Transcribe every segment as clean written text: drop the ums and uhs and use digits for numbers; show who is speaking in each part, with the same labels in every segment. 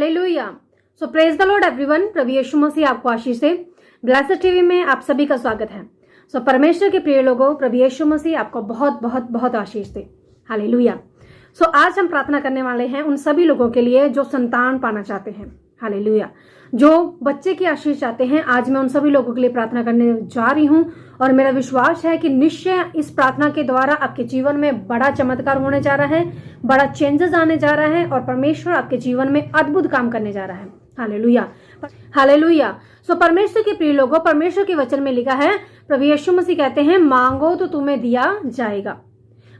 Speaker 1: Hallelujah. So praise the Lord everyone. प्रभु यीशु मसीह आपको आशीष दे। ब्लेस्ड टीवी में आप सभी का स्वागत है। सो परमेश्वर के प्रिय लोगों, प्रभु यीशु मसीह आपको बहुत बहुत बहुत आशीष दे। हालेलुया। सो आज हम प्रार्थना करने वाले हैं उन सभी लोगों के लिए जो संतान पाना चाहते हैं। हालेलुया। जो बच्चे की आशीष चाहते हैं, आज मैं उन सभी लोगों के लिए प्रार्थना करने जा रही हूं और मेरा विश्वास है कि निश्चय इस प्रार्थना के द्वारा आपके जीवन में बड़ा चमत्कार होने जा रहा है, बड़ा चेंजेस आने जा रहा है और परमेश्वर आपके जीवन में अद्भुत काम करने जा रहा है। Hallelujah, hallelujah. सो परमेश्वर के प्रिय लोगों, परमेश्वर के वचन में लिखा है, प्रभु यीशु मसीह कहते हैं, मांगो तो तुम्हें दिया जाएगा,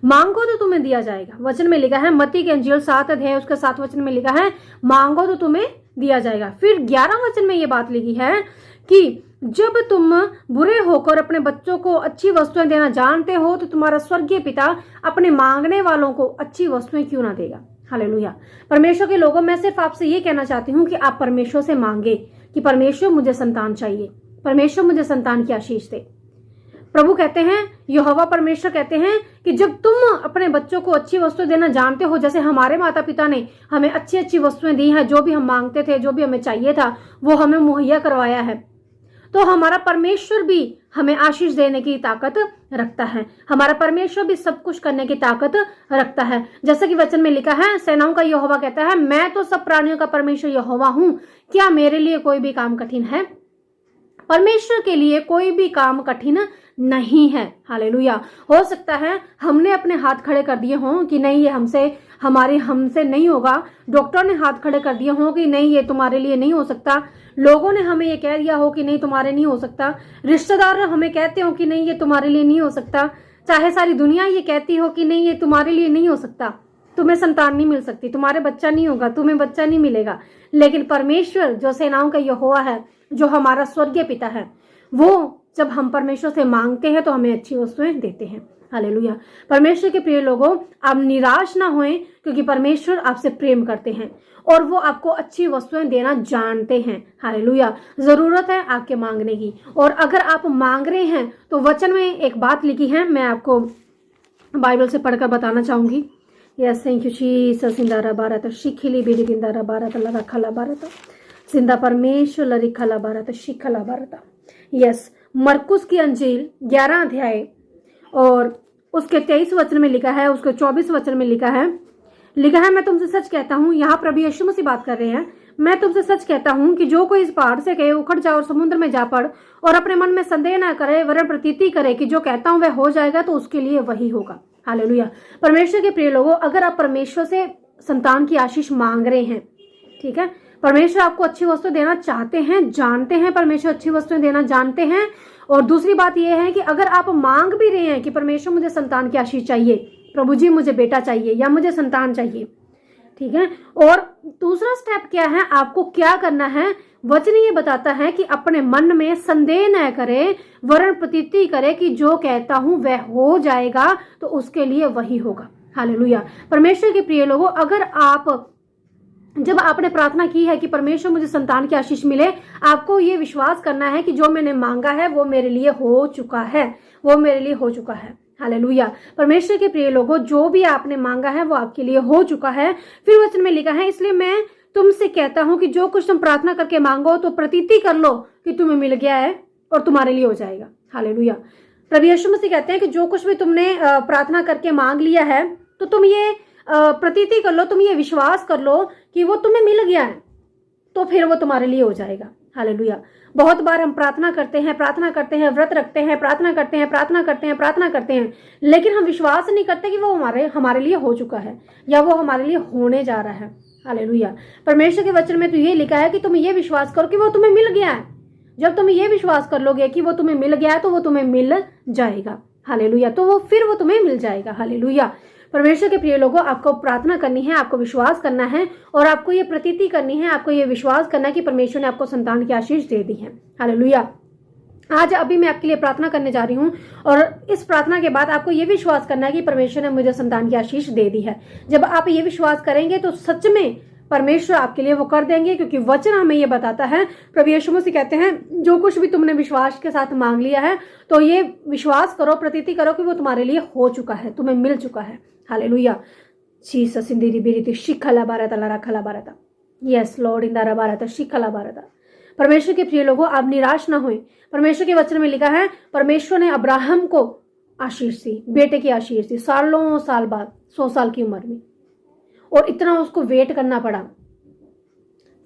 Speaker 1: मांगो तो तुम्हें दिया जाएगा। वचन में लिखा है, मत्ती के अंजील 7 अध्याय उसके 7 वचन में लिखा है, मांगो तो तुम्हें दिया जाएगा। फिर 11 वचन में ये बात लिखी है कि जब तुम बुरे होकर अपने बच्चों को अच्छी वस्तुएं देना जानते हो तो तुम्हारा स्वर्गीय पिता अपने मांगने वालों को अच्छी वस्तुएं क्यों ना देगा। हालेलुया। परमेश्वर के लोगों, मैं सिर्फ आपसे ये कहना चाहती हूँ कि आप परमेश्वर से मांगे कि परमेश्वर मुझे संतान चाहिए, परमेश्वर मुझे संतान की आशीष दे। प्रभु कहते हैं, यहोवा परमेश्वर कहते हैं कि जब तुम अपने बच्चों को अच्छी वस्तु देना जानते हो, जैसे हमारे माता पिता ने हमें अच्छी अच्छी वस्तुएं दी हैं, जो भी हम मांगते थे, जो भी हमें चाहिए था वो हमें मुहैया करवाया है, तो हमारा परमेश्वर भी हमें आशीष देने की ताकत रखता है। हमारा परमेश्वर भी सब कुछ करने की ताकत रखता है। जैसा कि वचन में लिखा है, सेनाओं का यहोवा कहता है, मैं तो सब प्राणियों का परमेश्वर यहोवा हूं, क्या मेरे लिए कोई भी काम कठिन है? परमेश्वर के लिए कोई भी काम कठिन नहीं है। हालेलुया। हो सकता है हमने अपने हाथ खड़े कर दिए हों कि नहीं, ये हमसे नहीं होगा। डॉक्टर ने हाथ खड़े कर दिए हों कि नहीं, ये तुम्हारे लिए नहीं हो सकता। लोगों ने हमें ये कह दिया हो कि नहीं, तुम्हारे नहीं हो सकता। रिश्तेदार हमें कहते हो कि नहीं, ये तुम्हारे लिए नहीं हो सकता। चाहे सारी दुनिया ये कहती हो कि नहीं, ये तुम्हारे लिए नहीं हो सकता, तुम्हें संतान नहीं मिल सकती, तुम्हारे बच्चा नहीं होगा, तुम्हें बच्चा नहीं मिलेगा। लेकिन परमेश्वर जो सेनाओं का यहोवा है, जो हमारा स्वर्गीय पिता है, वो जब हम परमेश्वर से मांगते हैं तो हमें अच्छी वस्तुएं देते हैं। हालेलुया। परमेश्वर के प्रिय लोगों, आप निराश ना होएं, क्योंकि परमेश्वर आपसे प्रेम करते हैं और वो आपको अच्छी वस्तुएं देना जानते हैं। हालेलुया। जरूरत है आपके मांगने की, और अगर आप मांग रहे हैं तो वचन में एक बात लिखी है, मैं आपको बाइबल से पढ़कर बताना चाहूंगी। Yes, thank you Jesus. इंदारा भारत शिखिली बिरी बिंदारा भारत लगा खला भारत सिंदा परमेश्वर लरी खला भारत शिखला भारत। यस, मरकुस की अंजील 11 अध्याय और उसके 23 वचन में लिखा है, उसके 24 वचन में लिखा है, मैं तुमसे सच कहता हूँ। यहाँ प्रभु यीशु मसीह बात कर रहे हैं, मैं तुमसे सच कहता हूँ कि जो कोई इस पहाड़ से कहे उखड़ जा और समुद्र में जा पड़ और अपने मन में संदेह ना करे, वरन प्रतीति करे कि जो कहता हूँ वह हो जाएगा, तो उसके लिए वही होगा। हालेलुया। परमेश्वर के प्रिय लोगों, अगर आप परमेश्वर से संतान की आशीष मांग रहे हैं, ठीक है, परमेश्वर आपको अच्छी वस्तु देना चाहते हैं, जानते हैं, परमेश्वर अच्छी वस्तुएं देना जानते हैं। और दूसरी बात यह है कि अगर आप मांग भी रहे हैं कि परमेश्वर मुझे संतान की आशीष चाहिए, प्रभु जी मुझे बेटा चाहिए या मुझे संतान चाहिए, ठीक है, और दूसरा स्टेप क्या है, आपको क्या करना है? वचन ये बताता है कि अपने मन में संदेह न करे, वरन प्रतीति करे कि जो कहता हूं वह हो जाएगा, तो उसके लिए वही होगा। हालेलुया। परमेश्वर के प्रिय लोगों, अगर आप जब आपने प्रार्थना की है कि परमेश्वर मुझे संतान की आशीष मिले, आपको ये विश्वास करना है कि जो मैंने मांगा है वो मेरे लिए हो चुका है, वो मेरे लिए हो चुका है। हालेलुया। परमेश्वर के प्रिय लोगों, जो भी आपने मांगा है वो आपके लिए हो चुका है। फिर वचन में लिखा है, इसलिए मैं तुमसे कहता हूं कि जो कुछ तुम प्रार्थना करके मांगो तो प्रतीति कर लो कि तुम्हें मिल गया है और तुम्हारे लिए हो जाएगा। हालेलुया। प्रभु यीशु मसीह कहते हैं कि जो कुछ भी तुमने प्रार्थना करके मांग लिया है, तो तुम ये प्रतीति कर लो, तुम ये विश्वास कर लो कि वो तुम्हें मिल गया है, तो फिर वो तुम्हारे लिए हो जाएगा। हालेलुया। बहुत बार हम प्रार्थना करते हैं, व्रत रखते हैं, प्रार्थना करते हैं, लेकिन हम विश्वास नहीं करते कि वो हमारे लिए हो चुका है या वो हमारे लिए होने जा रहा है। हालेलुया। परमेश्वर के वचन में तो ये लिखा है कि तुम ये विश्वास करो कि वो तुम्हें मिल गया है। जब तुम ये विश्वास कर लोगे कि वो तुम्हें मिल गया है, तो वो तुम्हें मिल जाएगा। हालेलुया। तो वो फिर वो तुम्हें मिल जाएगा। हालेलुया। परमेश्वर के प्रिय लोगों, आपको प्रार्थना करनी है, आपको विश्वास करना है और आपको ये प्रतीति करनी है, आपको ये विश्वास करना है कि परमेश्वर ने आपको संतान की आशीष दे दी है। हालेलुया। आज अभी मैं आपके लिए प्रार्थना करने जा रही हूँ और इस प्रार्थना के बाद आपको ये विश्वास करना है कि परमेश्वर ने मुझे संतान की आशीष दे दी है। जब आप ये विश्वास करेंगे तो सच में परमेश्वर आपके लिए वो कर देंगे, क्योंकि वचन हमें ये बताता है, प्रभु यीशु मसीह कहते हैं, जो कुछ भी तुमने विश्वास के साथ मांग लिया है तो ये विश्वास करो, प्रतीति करो कि वो तुम्हारे लिए हो चुका है, तुम्हें मिल चुका है। हालेलुया। जीसस इंदिरी बिरिति शिखला बारता लरा खला बारता। यस लॉर्ड इंदारा बारता शिखला बारता। परमेश्वर के प्रिय लोगों, आप निराश ना हुए। परमेश्वर के वचन में लिखा है, परमेश्वर ने अब्राहम को आशीष दी, बेटे की आशीष दी, सालों साल बाद, 100 साल की उम्र में, और इतना उसको वेट करना पड़ा,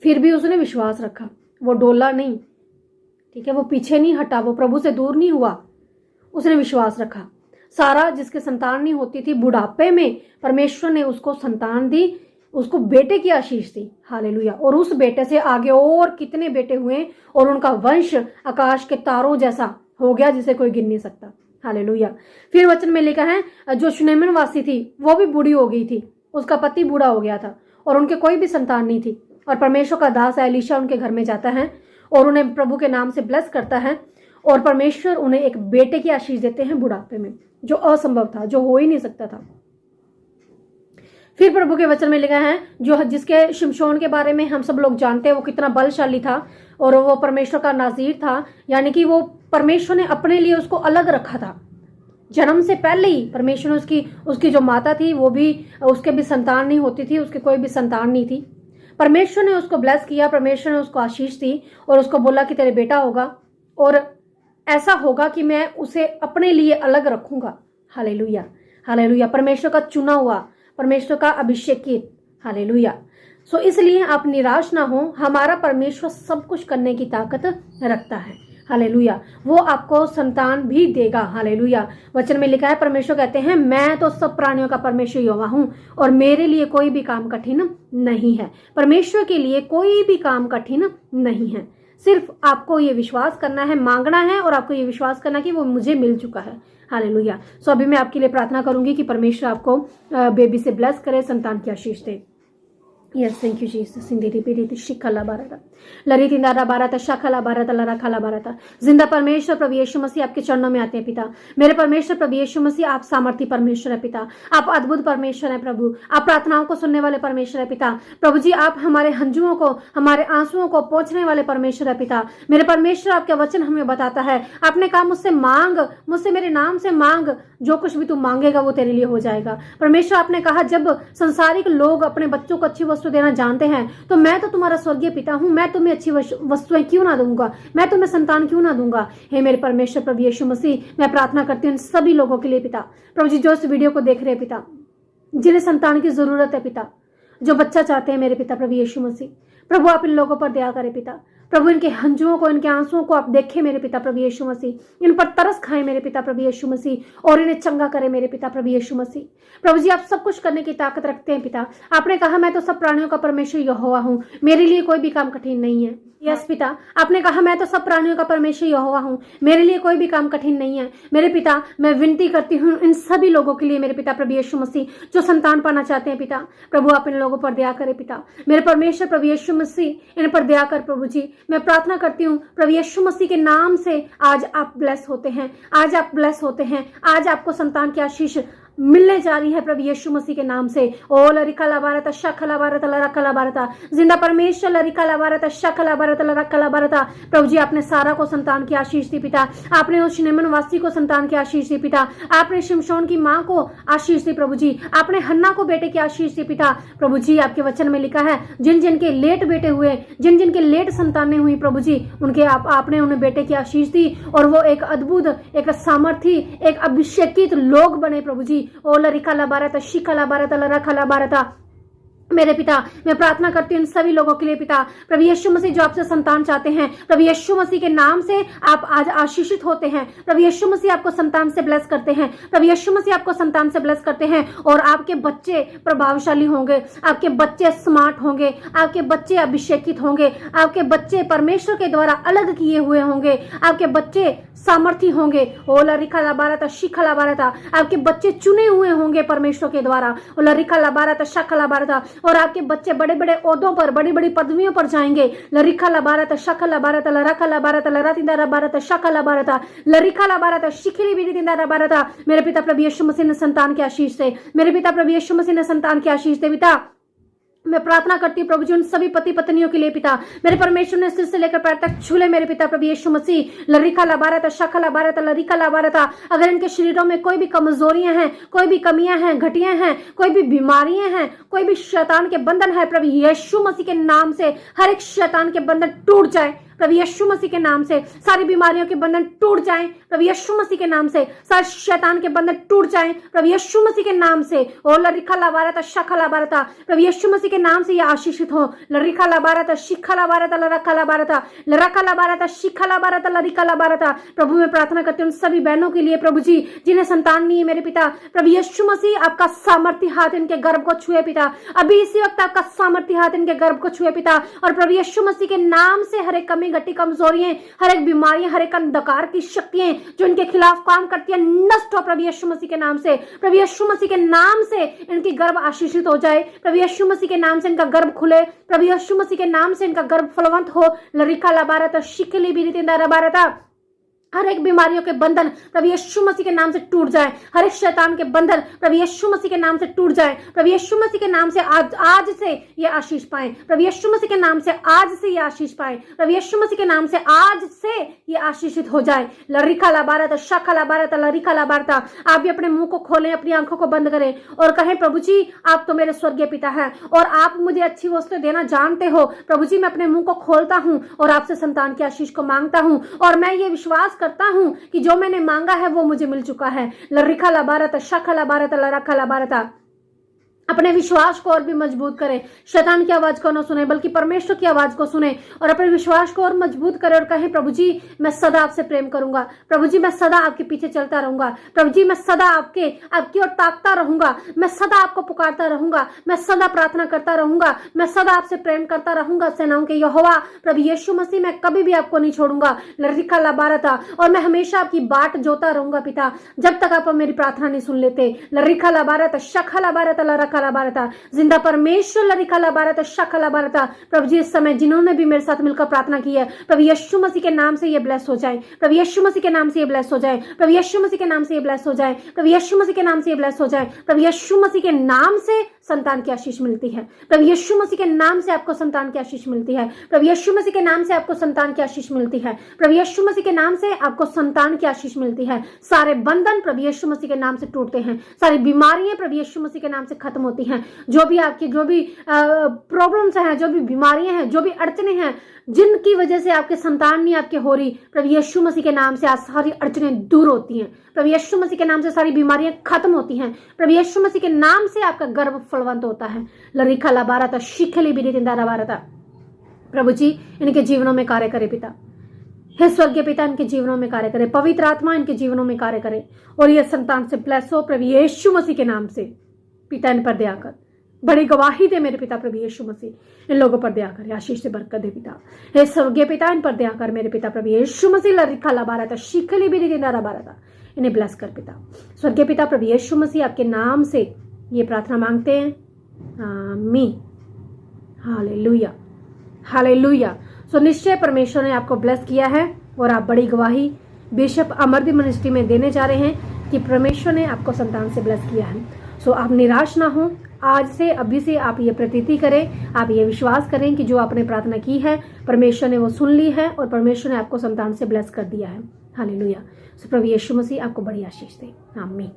Speaker 1: फिर भी उसने विश्वास रखा, वो डोला नहीं, ठीक है, वो पीछे नहीं हटा, वो प्रभु से दूर नहीं हुआ, उसने विश्वास रखा। सारा जिसके संतान नहीं होती थी, बुढ़ापे में परमेश्वर ने उसको संतान दी, उसको बेटे की आशीष दी, हालेलुया। और उस बेटे से आगे और कितने बेटे हुए और उनका वंश आकाश के तारों जैसा हो गया, जिसे कोई गिन नहीं सकता, हालेलुया। फिर वचन में लिखा है, जो शुनेमिन वासी थी वो भी बूढ़ी हो गई थी, उसका पति बूढ़ा हो गया था और उनके कोई भी संतान नहीं थी, और परमेश्वर का दास एलीशा उनके घर में जाता है और उन्हें प्रभु के नाम से ब्लेस करता है, और परमेश्वर उन्हें एक बेटे की आशीष देते हैं बुढ़ापे में, जो असंभव था, जो हो ही नहीं सकता था। फिर प्रभु के वचन में लिखा है, जो जिसके शिमशोन के बारे में हम सब लोग जानते हैं, वो कितना बलशाली था और वो परमेश्वर का नाजीर था, यानी कि वो परमेश्वर ने अपने लिए उसको अलग रखा था। जन्म से पहले ही परमेश्वर ने उसकी जो माता थी, वो भी, उसके भी संतान नहीं होती थी, उसके कोई भी संतान नहीं थी। परमेश्वर ने उसको ब्लेस किया, परमेश्वर ने उसको आशीष दी और उसको बोला कि तेरे बेटा होगा और ऐसा होगा कि मैं उसे अपने लिए अलग रखूंगा, हालेलुया, हालेलुया। परमेश्वर का चुना हुआ, परमेश्वर का अभिषेकित, हालेलुया। सो इसलिए आप निराश ना हो, हमारा परमेश्वर सब कुछ करने की ताकत रखता है, हालेलुया। वो आपको संतान भी देगा, हालेलुया। वचन में लिखा है, परमेश्वर कहते हैं, मैं तो सब प्राणियों का परमेश्वर यहोवा हूं और मेरे लिए कोई भी काम कठिन नहीं है। परमेश्वर के लिए कोई भी काम कठिन नहीं है, सिर्फ आपको ये विश्वास करना है, मांगना है, और आपको ये विश्वास करना कि वो मुझे मिल चुका है, हालेलुया। सो अभी मैं आपके लिए प्रार्थना करूंगी कि परमेश्वर आपको बेबी से ब्लेस करे, संतान की आशीष दे। Yes, thank you Jesus. सिंधीरी पीरी शिखला बारता, लरी तिंदारा बारता, शखला बारता, लरा खला बारता। जिंदा परमेश्वर प्रभु यीशु मसीह आपके चरणों में आते हैं पिता। मेरे परमेश्वर प्रभु यीशु मसीह, आप सामर्थी परमेश्वर है पिता, आप अद्भुत परमेश्वर है प्रभु, आप प्रार्थनाओं को सुनने वाले परमेश्वर है पिता। प्रभु जी, आप हमारे हंजुओं को, हमारे आंसुओं को पोंछने वाले परमेश्वर है पिता। मेरे परमेश्वर, आपका वचन हमें बताता है, आपने कहा मुझसे मांग, मुझसे मेरे नाम से मांग, जो कुछ भी तू मांगेगा वो तेरे लिए हो जाएगा। परमेश्वर, आपने कहा जब संसारिक लोग अपने बच्चों को अच्छी वस्तु देना जानते हैं, तो मैं तो तुम्हारा स्वर्गीय पिता हूं, मैं तुम्हें अच्छी वस्तुएं क्यों ना दूंगा, मैं तुम्हें संतान क्यों ना दूंगा। हे मेरे परमेश्वर प्रभु यीशु मसीह, मैं प्रार्थना करती हूँ इन सभी लोगों के लिए पिता। प्रभु जी, जो इस वीडियो को देख रहे हैं पिता, जिन्हें संतान की जरूरत है पिता, जो बच्चा चाहते हैं मेरे पिता प्रभु यीशु मसीह, प्रभु आप इन लोगों पर दया करें पिता। प्रभु इनके हंजुओं को, इनके आंसुओं को आप देखें मेरे पिता प्रभु यीशु मसीह, इन पर तरस खाएं मेरे पिता प्रभु यीशु मसीह, और इन्हें चंगा करें मेरे पिता प्रभु यीशु मसीह। प्रभु जी, आप सब कुछ करने की ताकत रखते हैं पिता। आपने कहा मैं तो सब प्राणियों का परमेश्वर यहोवा हूं, मेरे लिए कोई भी काम कठिन नहीं है। यस पिता, आपने कहा मैं तो सब प्राणियों का परमेश्वर यहोवा हूं, मेरे लिए कोई भी काम कठिन नहीं है। मेरे पिता, मैं विनती करती हूँ इन सभी लोगों के लिए मेरे पिता प्रभु यीशु मसीह, जो संतान पाना चाहते हैं पिता, प्रभु आप इन लोगों पर दया करें पिता। मेरे परमेश्वर प्रभु यीशु मसीह, इन पर दया कर प्रभु जी। मैं प्रार्थना करती हूँ प्रभु यीशु मसीह के नाम से, आज आप ब्लेस होते हैं, आज आप ब्लेस होते हैं, आज आपको संतान की आशीष मिलने जा रही है प्रभु यीशु मसीह के नाम से। ओ लरिका बारता, शखला बारता, लरकला बारता। जिंदा परमेश्वर, लरिका बारता, शखला बारता, लरकला बारता। प्रभु जी, आपने सारा को संतान की आशीष दी पिता, आपने उस शिनेमन वासी को संतान की आशीष दी पिता, आपने शिमशोन की मां को आशीष दी प्रभु जी, आपने हन्ना को बेटे की आशीष दी पिता। प्रभु जी, आपके वचन में लिखा है, जिन जिन के लेट बेटे हुए, जिन जिन के लेट संतानें हुई प्रभु जी, उनके आपने उन्हें बेटे की आशीष दी, और वो एक अद्भुत, एक सामर्थी, एक अभिषेकित लोग बने प्रभु जी। ओ लरिका बारता, शिखला बारता, लरखला बारता। मेरे पिता, मैं प्रार्थना करती हूँ इन सभी लोगों के लिए पिता, प्रभु यीशु मसीह जो आपसे संतान चाहते हैं, प्रभु यीशु मसीह के नाम से आप आज आशीषित होते हैं। प्रभु यीशु मसीह आपको संतान से ब्लेस करते हैं, प्रभु यीशु मसीह आपको संतान से ब्लेस करते हैं, और आपके बच्चे प्रभावशाली होंगे, आपके बच्चे स्मार्ट होंगे, आपके बच्चे अभिषेकित होंगे, आपके बच्चे परमेश्वर के द्वारा अलग किए हुए होंगे, आपके बच्चे सामर्थी होंगे। ओ लरिका बारता, शिखला बारता। आपके बच्चे चुने हुए होंगे परमेश्वर के द्वारा। ओ लरिका बारता, शखला बारता। और आपके बच्चे बड़े बड़े ओहदों पर, बड़ी बड़ी पदवियों पर जाएंगे। लरिका बारता, शखला बारता, लरखला बारता, लरातिंदारा बारता, शखला बारता, लरिका बारता, शिखली बिरी तिंदारा बारता। मेरे पिता प्रभु यीशु मसीह ने संतान की आशीष से, मेरे पिता प्रभु यीशु मसीह ने संतान की आशीष दे पिता। मैं प्रार्थना करती हूँ प्रभु जी उन सभी पति पत्नियों के लिए पिता, मेरे परमेश्वर ने सिर से लेकर पैर तक छूले मेरे पिता प्रभु यीशु मसीह। लरिका लाबारता शाखा लाबारता लरिका लाबारता, अगर इनके शरीरों में कोई भी कमजोरियां हैं, कोई भी कमियां हैं, घटियां हैं, कोई भी बीमारियां हैं, कोई भी शैतान के बंधन है, प्रभु यीशु मसीह के नाम से हर एक शैतान के बंधन टूट जाए प्रभु यीशु मसीह के नाम से। सारी बीमारियों के बंधन टूट जाएं प्रभु यीशु मसीह के नाम से। सारे शैतान के बंधन टूट जाएं प्रभु यीशु मसीह के नाम से। ओ लरिखा लाबारता शाखा लाबारता, प्रभु यीशु मसीह के नाम से ये आशीषित हो। लरिखा लाबारता शिखा लाबारता लरखा लाबारता लरखा लाबारता शिखा लाबारता लरिका लाबारता। प्रभु मैं प्रार्थना करती हूँ उन सभी बहनों के लिए प्रभु जी जिन्हें संतान नहीं है मेरे पिता, प्रभु यीशु मसीह आपका सामर्थ्य हाथ इनके गर्भ को छुए पिता, अभी इसी वक्त आपका सामर्थ्य हाथ इनके गर्भ को छुए पिता। और प्रभु यीशु मसीह के नाम से हर एक कमी घटी कमजोरियां, हर एक बीमारियां, हर एक अंधकार की शक्तियां जो इनके खिलाफ काम करती है नष्ट हो प्रभु यीशु मसीह के नाम से। प्रभु यीशु मसीह के नाम से इनकी गर्भ आशीषित हो जाए, प्रभु यीशु मसीह के नाम से इनका गर्भ खुले, प्रभु यीशु मसीह के नाम से इनका गर्भ फलवंत हो। लरिका लाबारता शिकली बिरितिंदा रबारता, हर एक बीमारियों के बंधन प्रभु यीशु मसीह के नाम से टूट जाए, हर एक शैतान के बंधन प्रभु यीशु मसीह के नाम से टूट जाए। प्रभु यीशु मसीह के नाम से आज से ये आशीष पाए, प्रभु यीशु मसीह के नाम से आज से ये आशीष पाए, प्रभु यीशु मसीह के नाम से आज से ये आशीषित हो जाए। लरिका लाबारता शाखा लाबारता लरिका लाबारता, आप भी अपने मुंह को खोलें, अपनी आंखों को बंद करें और कहें प्रभु जी आप तो मेरे स्वर्गीय पिता है और आप मुझे अच्छी वस्तु देना जानते हो। प्रभु जी मैं अपने मुंह को खोलता हूं और आपसे संतान की आशीष को मांगता हूं और मैं ये विश्वास करता हूं कि जो मैंने मांगा है वो मुझे मिल चुका है। लरिखा लाबारता शाखा लाबारता लरखा लाबारता, अपने विश्वास को और भी मजबूत करें, शैतान की आवाज को न सुने बल्कि परमेश्वर की आवाज को सुने और अपने विश्वास को और मजबूत करें और कहें प्रभु जी मैं सदा आपसे प्रेम करूंगा, प्रभु जी मैं सदा आपके पीछे चलता रहूंगा, प्रभु जी मैं सदा आपकी ओर ताकता रहूंगा, मैं सदा आपको पुकारता रहूंगा, मैं सदा प्रार्थना करता रहूंगा, मैं सदा आपसे प्रेम करता रहूंगा। सेनाओं के यहोवा प्रभु यीशु मसीह मैं कभी भी आपको नहीं छोड़ूंगा। लरिखा लाबारता, और मैं हमेशा आपकी बाट जोता रहूंगा पिता जब तक आप मेरी प्रार्थना नहीं सुन लेते। लरिखा लाबारता शाखा लाबारता लरखा लाबारता, जिंदा परमेश्वर लरिका लाबारता शाखा लाबारता, प्रभु जी इस समय जिन्होंने भी मेरे साथ मिलकर प्रार्थना की है प्रभु यीशु मसीह के नाम से ये ब्लेस हो जाए, प्रभु यीशु मसीह के नाम से ये ब्लेस हो जाए, प्रभु यीशु मसीह के नाम से ये ब्लेस हो जाए, प्रभु यीशु मसीह के नाम से ये ब्लेस हो जाए। प्रभु यीशु मसीह के नाम से संतान की आशीष मिलती है, प्रभु यीशु मसीह के नाम से आपको संतान की आशीष मिलती है, प्रभु यीशु मसीह के नाम से आपको संतान की आशीष मिलती है, प्रभु यीशु मसीह के नाम से आपको संतान की आशीष मिलती है। सारे बंधन प्रभु यीशु मसीह के नाम से टूटते हैं, सारी बीमारियां प्रभु यीशु मसीह के नाम से खत्म होती हैं। जो भी आपकी जो भी प्रॉब्लम्स हैं, जो भी बीमारियां हैं, जो भी अड़चने हैं जिनकी वजह से आपके संतान नहीं आपके हो रही, प्रभु यीशु मसीह के नाम से आज सारी अड़चनें दूर होती हैं, प्रभु यीशु मसीह के नाम से सारी बीमारियां खत्म होती हैं, प्रभु यीशु मसीह के नाम से आपका गर्भ फलवंत होता है। लरिखा लाबारता शिखली बिरितिंदा रबारता, प्रभु जी इनके जीवनों में कार्य करे पिता, हे स्वर्गीय पिता इनके जीवनों में कार्य करे, पवित्र आत्मा इनके जीवनों में कार्य करे और ये संतान से ब्लेस हो प्रभु यीशु मसीह के नाम से। पिता इन पर दया कर, बड़ी गवाही दे मेरे पिता प्रभु यीशु मसीह, इन लोगों पर दया कर, आशीष से बरकत दे पिता। हे स्वर्गीय पिता इन पर दया कर मेरे पिता प्रभु यीशु मसीह। लरिखा लाबारता शिखली बिरितिंदा रबारता, इन्हें ब्लेस कर पिता। स्वर्गीय पिता प्रभु यीशु मसीह आपके नाम से ये प्रार्थना मांगते हैं, आमीन। Hallelujah hallelujah. सो निश्चय परमेश्वर ने आपको ब्लेस किया है और आप बड़ी गवाही बिशप अमरदीप मिनिस्ट्री में देने जा रहे हैं कि परमेश्वर ने आपको संतान से ब्लेस किया है। सो आप निराश ना हो, आज से अभी से आप ये प्रतीति करें, आप ये विश्वास करें कि जो आपने प्रार्थना की है परमेश्वर ने वो सुन ली है और परमेश्वर ने आपको संतान से ब्लेस कर दिया है। हालेलुया। सो प्रभु यीशु मसीह आपको बड़ी आशीष दे, आमीन।